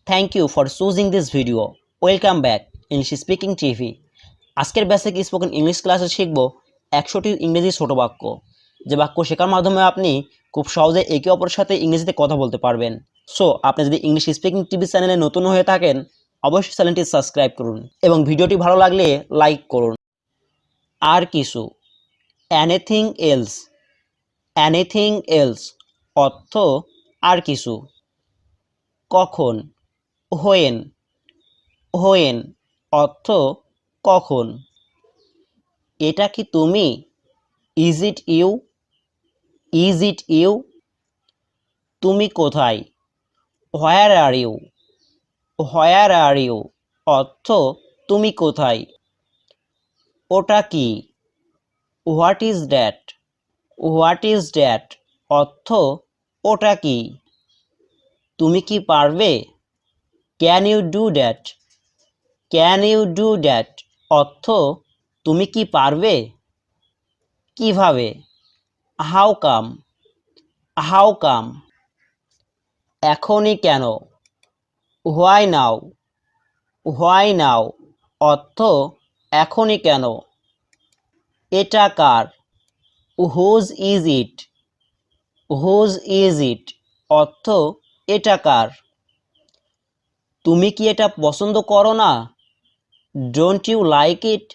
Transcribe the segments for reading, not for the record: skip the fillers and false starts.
Thank you for choosing this video. Welcome back English Speaking TV. আজকের basic spoken English ক্লাসে শিখব 100টি ইংরেজি ছোট বাক্য, যে বাক্য শেখার মাধ্যমে আপনি খুব সহজে একে অপরের সাথে ইংরেজিতে কথা বলতে পারবেন। সো আপনি যদি ইংলিশ স্পিকিং টিভি চ্যানেলে নতুন হয়ে থাকেন, অবশ্যই চ্যানেলটি সাবস্ক্রাইব করুন এবং ভিডিওটি ভালো লাগলে লাইক করুন। আর কিছু, এনিথিং এলস। এনিথিং এলস অর্থ আর কিছু। কখন, হোয়েন। হোয়েন অর্থ কখন। এটা কি তুমি? Is it you? Is it you? তুমি কোথায়? হোয়ার are you? Where are you অর্থ তুমি কোথায়। ওটা কি? What is that? What is that অর্থ ওটা কি। তুমি কি পারবে? Can you do that? Can you do that অর্থ তুমি কি পারবে। কিভাবে? How come? হাউ কাম এখনই কেন? Why now? হোয়াই নাও অর্থ এখনই কেন। এটা কার? Whose is it? Whose is it অর্থ এটা কার। তুমি কি এটা পছন্দ করো না? Don't you like it?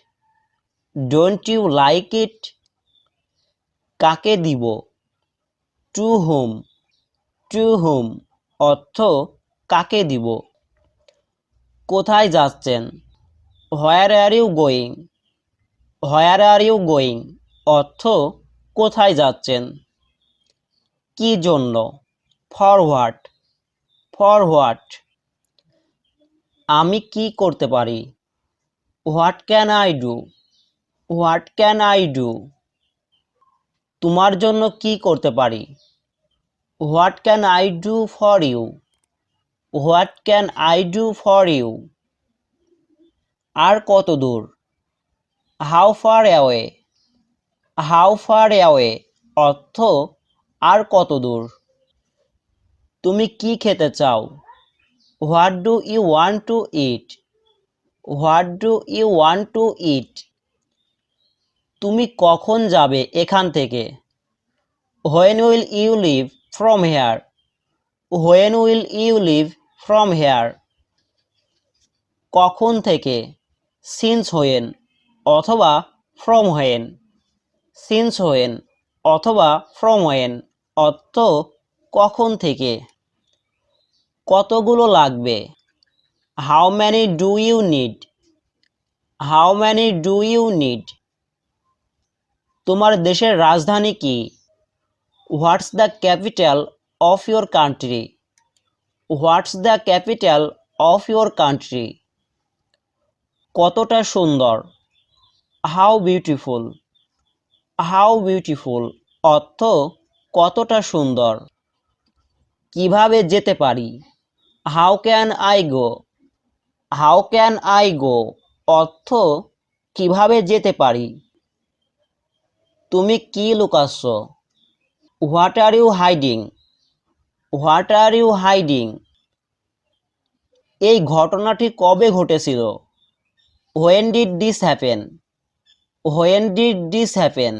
Don't you like it কাকে দিব? টু হুম? টু হুম অর্থ কাকে দিব। কোথায় যাচ্ছেন? Where are you going? Where are you going অর্থ কোথায় যাচ্ছেন। কি জন্য? For what? ফর হোয়াট আমি কি করতে পারি? What can I do? What can I do তোমার জন্য কি করতে পারি? What can I do for you? What can I do for you আর কত দূর? How far away? How far away অর্থ আর কত দূর। তুমি কি খেতে চাও? What do you want to eat? What do you want to eat তুমি কখন যাবে এখান থেকে? When will you leave from here? When will you leave from here কখন থেকে? সিন্স হোয়েন অথবা ফ্রম হোয়েন। সিন্স হোয়েন অথবা ফ্রম হোয়েন অর্থ কখন থেকে। কতগুলো লাগবে? How many do you need? How many do you need তোমার দেশের রাজধানী কি? What's the capital of your country? What's the capital of your country কতটা সুন্দর? How beautiful? হাউ বিউটিফুল অর্থ কতটা সুন্দর। কিভাবে যেতে পারি? How can I go? How can I go অর্থ কিভাবে যেতে পারি। তুমি কি লুকাচ্ছ? What are you hiding? What are you hiding এই ঘটনাটি কবে ঘটেছিল? When did this happen? When did this happen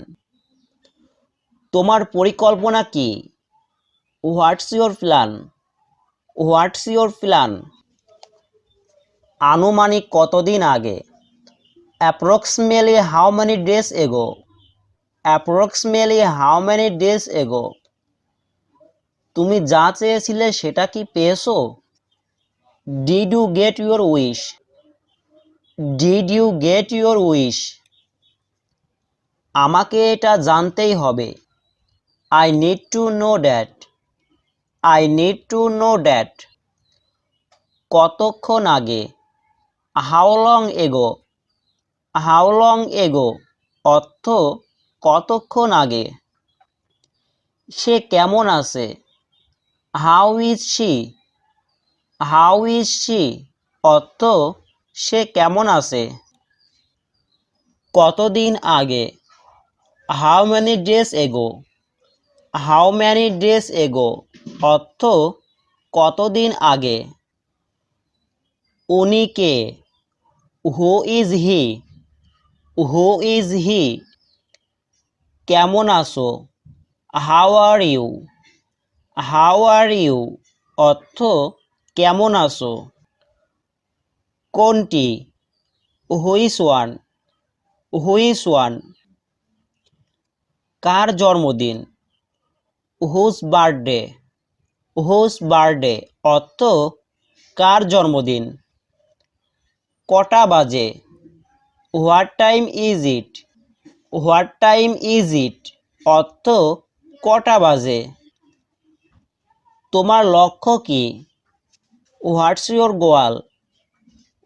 তোমার পরিকল্পনা কি? What's your plan? What's your plan আনুমানিক কতদিন আগে? Approximately how many days ago? Approximately how many days ago তুমি যা চেয়েছিলে সেটা কি পেয়েছো? Did you get your wish? Did you get your wish আমাকে এটা জানতেই হবে। I need to know that. I need to know that কতক্ষণ আগে? How long ago? How long ago অর্থ কতক্ষণ আগে। সে কেমন আছে? How is she? How is she অর্থ সে কেমন আছে। কতদিন আগে? How many days ago? How many days ago অর্থ কতদিন আগে। উনি কে? Who is he? Who is he? কেমন আছো? How are you? How are you? অর্থ কেমন আছো? কোনটি? Which one? Which one? কার জন্মদিন? Whose birthday? Whose birthday? অর্থ কার জন্মদিন? কটা বাজে? What time is it? What time is it? অর্থ কটা বাজে? তোমার লক্ষ্য কি? হোয়াটস ইয়োর গোয়াল?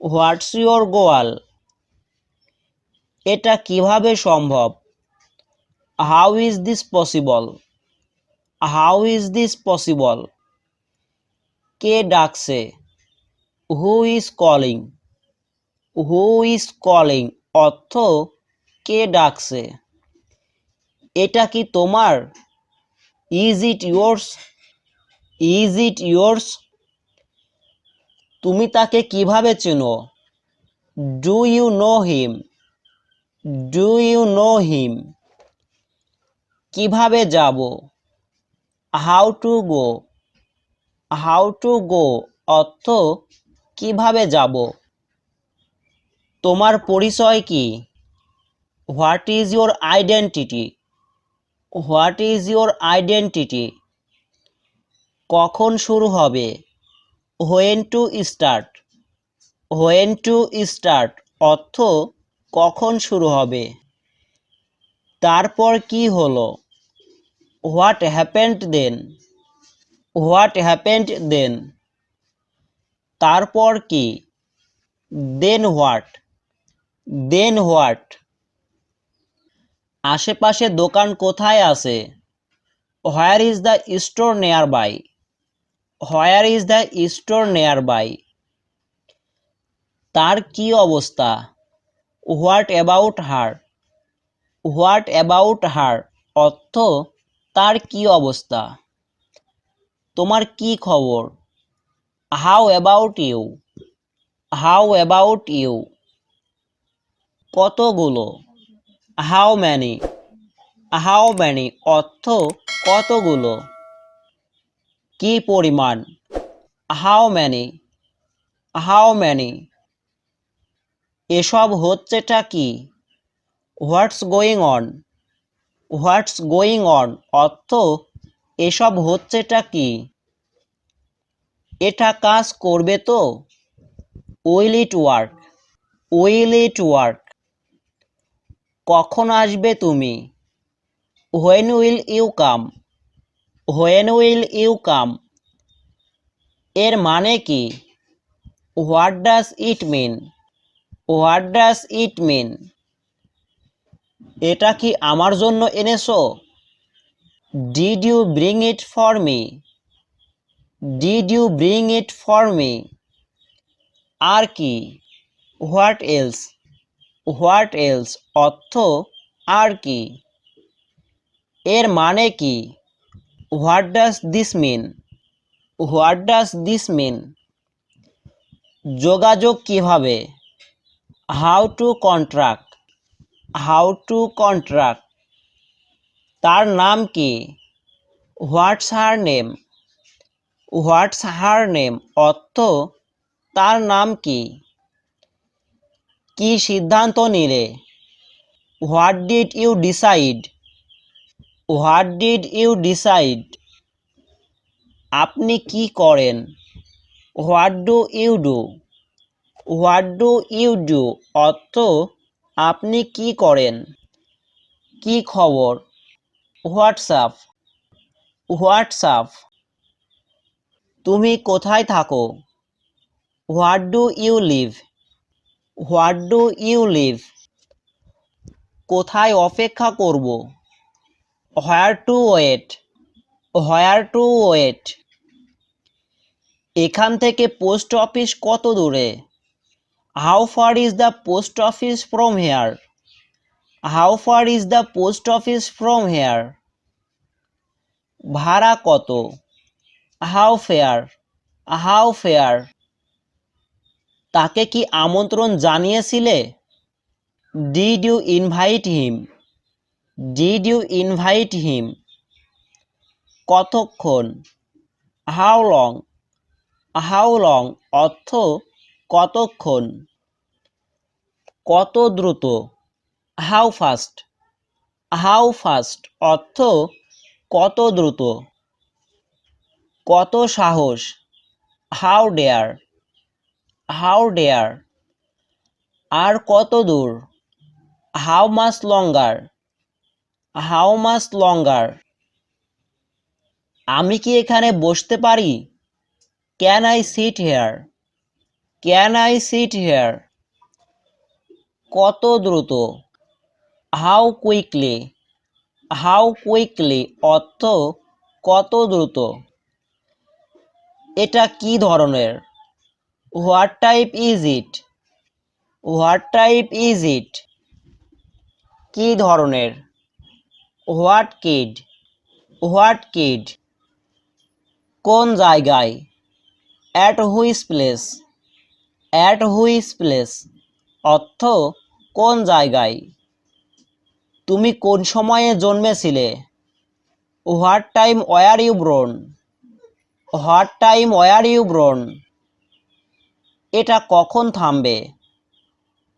হোয়াটস ইয়োর গোয়াল? এটা কিভাবে সম্ভব? How is this possible? How is this possible? কে ডাকছে? Who is calling? Who is calling? অর্থ কে ডাকছে? এটা কি তোমার? Is it yours? Is it yours? তুমি তাকে কিভাবে চেনো? Do you know him? Do you know him? কিভাবে যাব? How to go? How to go? অর্থ কিভাবে যাব? তোমার পরিচয় কি? What is your identity? What is your identity? কখন শুরু হবে? When to start? When to start? অর্থ কখন শুরু হবে? তারপর কি হলো? What happened then? What happened then? তারপর কি? Then what? Then what? আশেপাশে দোকান কোথায় আছে? Where is the store nearby? Where is the store nearby? তার কি অবস্থা? What about her? What about her? অর্থ তার কি অবস্থা? তোমার কি খবর? How about you? How about you? কতগুলো? How many? How many? অর্থ কতগুলো? কি পরিমাণ? How many? How many? এসব হচ্ছেটা কি? What's going on? What's going on? অর্থ এসব হচ্ছেটা কি? এটা কাজ করবে তো? Will it work? Will it work? কখন আসবে তুমি? When will you come? When will you come? এর মানে কি? What does it mean? What does it mean? এটা কি আমার জন্য এনেছো? Did you bring it for me? Did you bring it for me? আর কি? What else? What else? অর্থ আর কি? এর মানে কি? What does this mean? What does this mean? যোগাযোগ কিভাবে? How to contract? How to contract? তার নাম কি? What's her name? What's her name? অর্থ তার নাম কি? কি সিদ্ধান্ত নিলে? What did you decide? What did you decide? আপনি কি করেন? What do you do? What do you do? অর্থ আপনি কি করেন? কি খবর? হোয়াটসঅ্যাপ? হোয়াটসঅ্যাপ? তুমি কোথায় থাকো? What do you live? What do you live? কোথায় অপেক্ষা করব? Where to wait? Where to wait? এখান থেকে পোস্ট অফিস কত দূরে? How far is the post office from here? How far is the post office from here? ভাড়া কত? How fare? How fare? তাকে কি আমন্ত্রণ জানিয়েছিলে? Did you invite him? Did you invite him? কতক্ষণ? How long? হাউ লং অর্থ কতক্ষণ? কত দ্রুত? How fast? হাউ ফাস্ট অর্থ কত দ্রুত? কত সাহস? How dare? How dare? আর কত দূর? How much longer? How much longer? আমি কি এখানে বসতে পারি? Can I sit here? Can I sit here? কত দ্রুত? How quickly? হাউ কুইকলি অর্থ কত দ্রুত? এটা কি ধরনের? What type is it? What type is it? কি ধরনের? What kid? What kid? কোন জায়গায়? At which place? At which place অর্থ কোন জায়গায়? তুমি কোন সময়ে জন্মেছিলে? What time were you born? What time were you born? এটা কখন থামবে?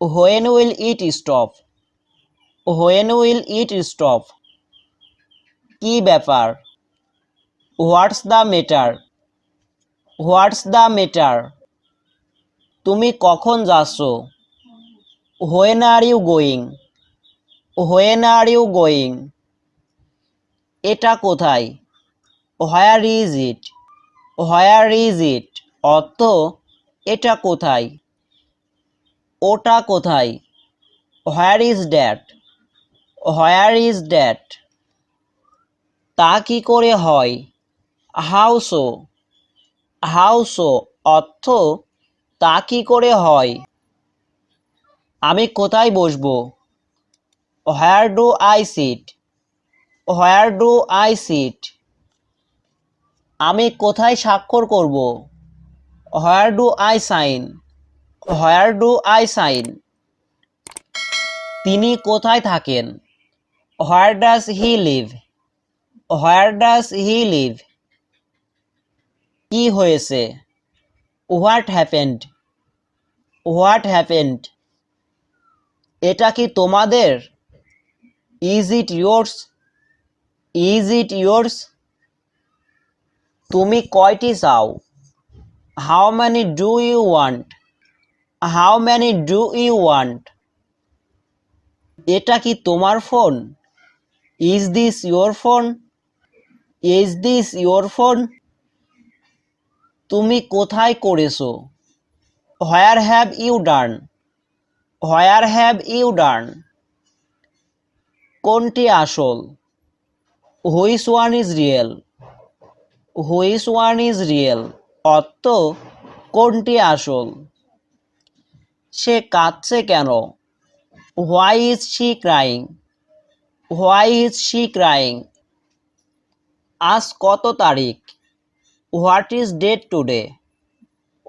When will it stop? When will it stop? কি ব্যাপার? What's the matter? What's the matter? তুমি কখন যাচ্ছ? When are you going? When are you going? এটা কোথায়? Where is it? Where is it অর্থ এটা কোথায়? ওটা কোথায়? Where is that? Where is that? তা কি করে হয়? How so? হাউ সো অর্থ তা কি করে হয়? আমি কোথায় বসবো? Where do I sit? Where do I sit? আমি কোথায় স্বাক্ষর করব? Where do I sign? Where do I sign? তিনি কোথায় থাকেন? Where does he live? Where does he live? কি হয়েছে? What happened? What happened? এটা কি তোমাদের? Is it yours? Is it yours? তুমি কয়টি চাও? How many do you want? How many do you want? এটা কি তোমার ফোন? Is this your phone? Is this your phone? তুমি কোথায় করেছো? Where have you done? Where have you done? কোনটি আসল? Which one is real? Which one is real অর্থ কোনটি আসল? সে কাঁদছে কেন? Why is she crying? Why is she crying? আজ কত তারিখ? What is date today?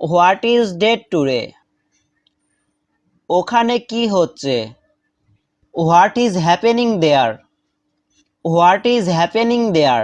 What is date today? ওখানে কি হচ্ছে? What is happening there? What is happening there?